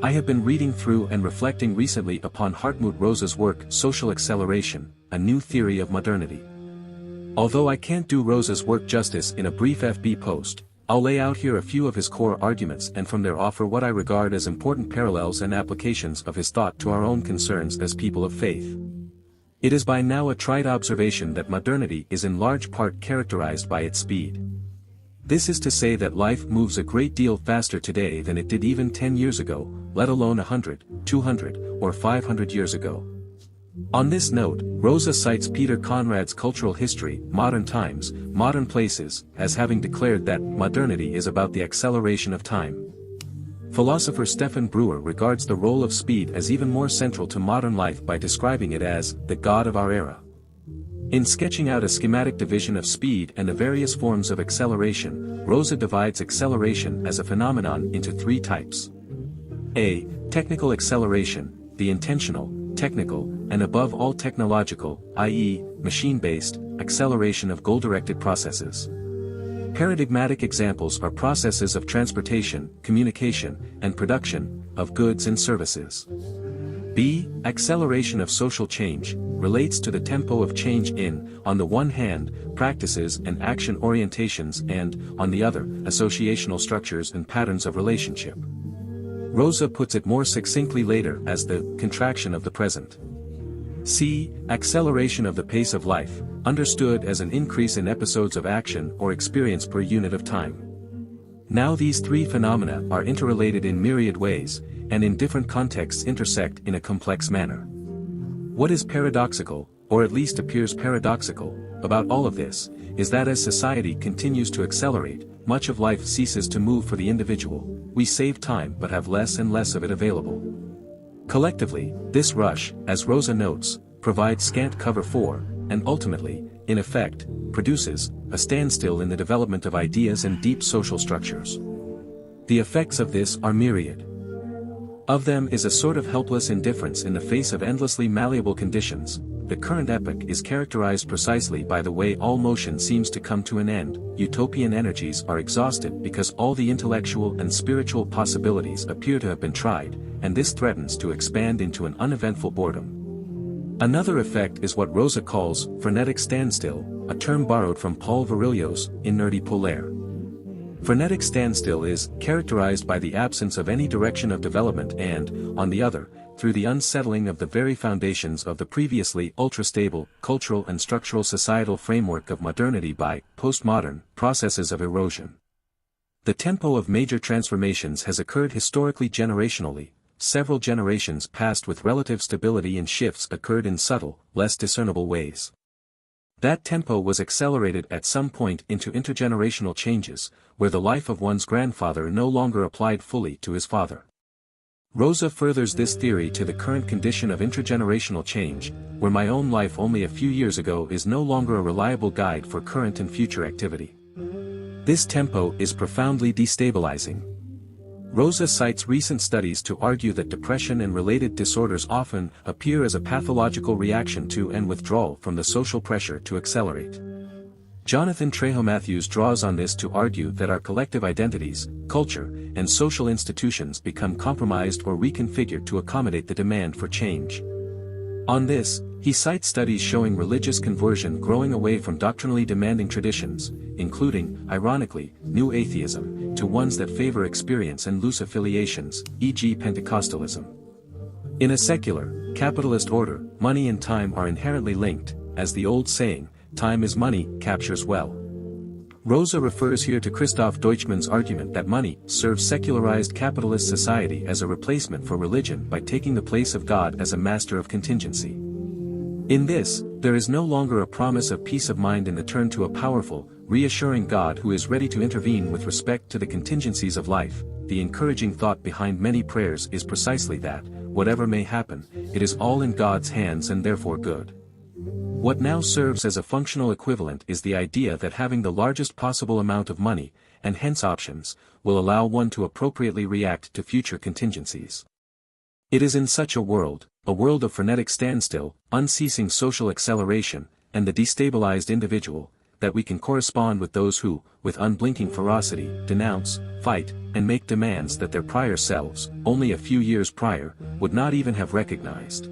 I have been reading through and reflecting recently upon Hartmut Rosa's work Social Acceleration, a New Theory of Modernity. Although I can't do Rosa's work justice in a brief FB post, I'll lay out here a few of his core arguments and from there offer what I regard as important parallels and applications of his thought to our own concerns as people of faith. It is by now a tried observation that modernity is in large part characterized by its speed. This is to say that life moves a great deal faster today than it did even 10 years ago, let alone 100, 200, or 500 years ago. On this note, Rosa cites Peter Conrad's Cultural History, Modern Times, Modern Places, as having declared that modernity is about the acceleration of time. Philosopher Stefan Brewer regards the role of speed as even more central to modern life by describing it as the god of our era. In sketching out a schematic division of speed and the various forms of acceleration, Rosa divides acceleration as a phenomenon into three types. A. Technical acceleration, the intentional, technical, and above all technological, i.e., machine-based, acceleration of goal-directed processes. Paradigmatic examples are processes of transportation, communication, and production, of goods and services. B. Acceleration of social change, relates to the tempo of change in, on the one hand, practices and action orientations and, on the other, associational structures and patterns of relationship. Rosa puts it more succinctly later as the contraction of the present. C. Acceleration of the pace of life, understood as an increase in episodes of action or experience per unit of time. Now these three phenomena are interrelated in myriad ways, and in different contexts intersect in a complex manner. What is paradoxical, or at least appears paradoxical, about all of this, is that as society continues to accelerate, much of life ceases to move for the individual. We save time but have less and less of it available. Collectively, this rush, as Rosa notes, provides scant cover for, and ultimately, in effect, produces, a standstill in the development of ideas and deep social structures. The effects of this are myriad. Of them is a sort of helpless indifference in the face of endlessly malleable conditions. The current epoch is characterized precisely by the way all motion seems to come to an end. Utopian energies are exhausted because all the intellectual and spiritual possibilities appear to have been tried, and this threatens to expand into an uneventful boredom. Another effect is what Rosa calls frenetic standstill, a term borrowed from Paul Virilio's Inertie polaire. Frenetic standstill is characterized by the absence of any direction of development and, on the other, through the unsettling of the very foundations of the previously ultra-stable, cultural and structural societal framework of modernity by postmodern processes of erosion. The tempo of major transformations has occurred historically generationally, several generations passed with relative stability and shifts occurred in subtle, less discernible ways. That tempo was accelerated at some point into intergenerational changes, where the life of one's grandfather no longer applied fully to his father. Rosa furthers this theory to the current condition of intergenerational change, where my own life only a few years ago is no longer a reliable guide for current and future activity. This tempo is profoundly destabilizing. Rosa cites recent studies to argue that depression and related disorders often appear as a pathological reaction to and withdrawal from the social pressure to accelerate. Jonathan Trejo Matthews draws on this to argue that our collective identities, culture, and social institutions become compromised or reconfigured to accommodate the demand for change. On this, he cites studies showing religious conversion growing away from doctrinally demanding traditions, including, ironically, new atheism, to ones that favor experience and loose affiliations, e.g. Pentecostalism. In a secular, capitalist order, money and time are inherently linked, as the old saying, time is money, captures well. Rosa refers here to Christoph Deutschmann's argument that money serves secularized capitalist society as a replacement for religion by taking the place of God as a master of contingency. In this, there is no longer a promise of peace of mind in the turn to a powerful, reassuring God who is ready to intervene with respect to the contingencies of life. The encouraging thought behind many prayers is precisely that, whatever may happen, it is all in God's hands and therefore good. What now serves as a functional equivalent is the idea that having the largest possible amount of money, and hence options, will allow one to appropriately react to future contingencies. It is in such a world of frenetic standstill, unceasing social acceleration, and the destabilized individual, that we can correspond with those who, with unblinking ferocity, denounce, fight, and make demands that their prior selves, only a few years prior, would not even have recognized.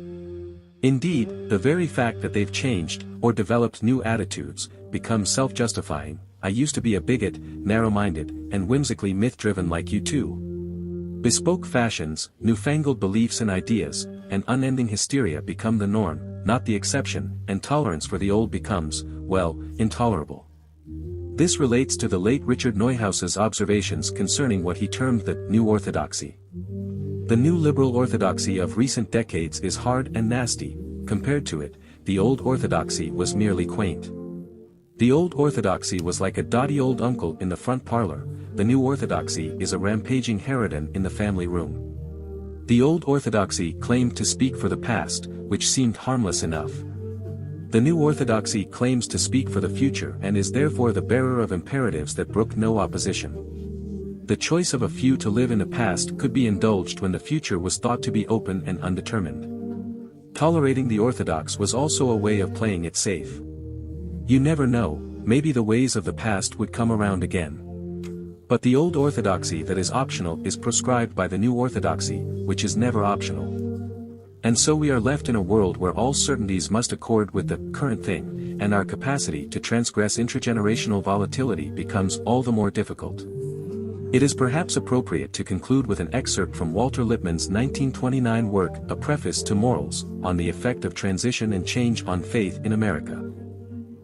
Indeed, the very fact that they've changed, or developed new attitudes, becomes self-justifying. I used to be a bigot, narrow-minded, and whimsically myth-driven like you too. Bespoke fashions, newfangled beliefs and ideas, and unending hysteria become the norm, not the exception, and tolerance for the old becomes, well, intolerable. This relates to the late Richard Neuhaus's observations concerning what he termed the New Orthodoxy. The new liberal orthodoxy of recent decades is hard and nasty. Compared to it, the old orthodoxy was merely quaint. The old orthodoxy was like a dotty old uncle in the front parlor. The new orthodoxy is a rampaging harridan in the family room. The old orthodoxy claimed to speak for the past, which seemed harmless enough. The new orthodoxy claims to speak for the future and is therefore the bearer of imperatives that brook no opposition. The choice of a few to live in the past could be indulged when the future was thought to be open and undetermined. Tolerating the orthodox was also a way of playing it safe. You never know, maybe the ways of the past would come around again. But the old orthodoxy that is optional is proscribed by the new orthodoxy, which is never optional. And so we are left in a world where all certainties must accord with the current thing, and our capacity to transgress intergenerational volatility becomes all the more difficult. It is perhaps appropriate to conclude with an excerpt from Walter Lippmann's 1929 work, A Preface to Morals, on the effect of transition and change on faith in America.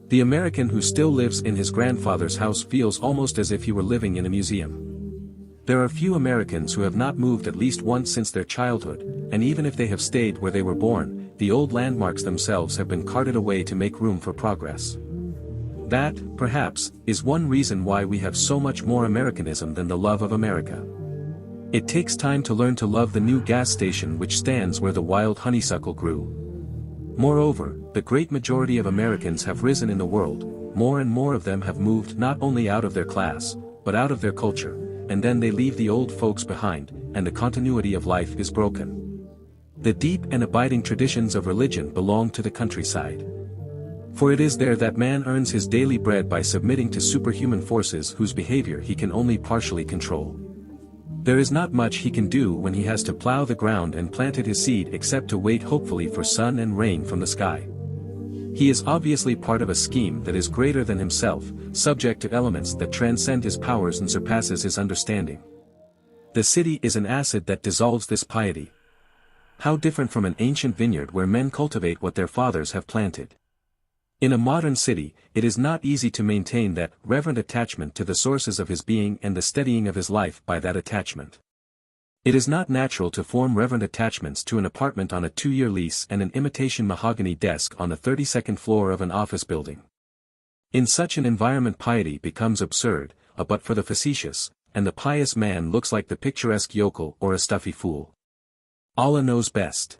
The American who still lives in his grandfather's house feels almost as if he were living in a museum. There are few Americans who have not moved at least once since their childhood, and even if they have stayed where they were born, the old landmarks themselves have been carted away to make room for progress. That, perhaps, is one reason why we have so much more Americanism than the love of America. It takes time to learn to love the new gas station which stands where the wild honeysuckle grew. Moreover, the great majority of Americans have risen in the world, more and more of them have moved not only out of their class, but out of their culture, and then they leave the old folks behind, and the continuity of life is broken. The deep and abiding traditions of religion belong to the countryside. For it is there that man earns his daily bread by submitting to superhuman forces whose behavior he can only partially control. There is not much he can do when he has to plow the ground and planted his seed except to wait hopefully for sun and rain from the sky. He is obviously part of a scheme that is greater than himself, subject to elements that transcend his powers and surpasses his understanding. The city is an acid that dissolves this piety. How different from an ancient vineyard where men cultivate what their fathers have planted. In a modern city, it is not easy to maintain that reverent attachment to the sources of his being and the steadying of his life by that attachment. It is not natural to form reverent attachments to an apartment on a 2-year lease and an imitation mahogany desk on the 32nd floor of an office building. In such an environment piety becomes absurd, but for the facetious, and the pious man looks like the picturesque yokel or a stuffy fool. Allah knows best.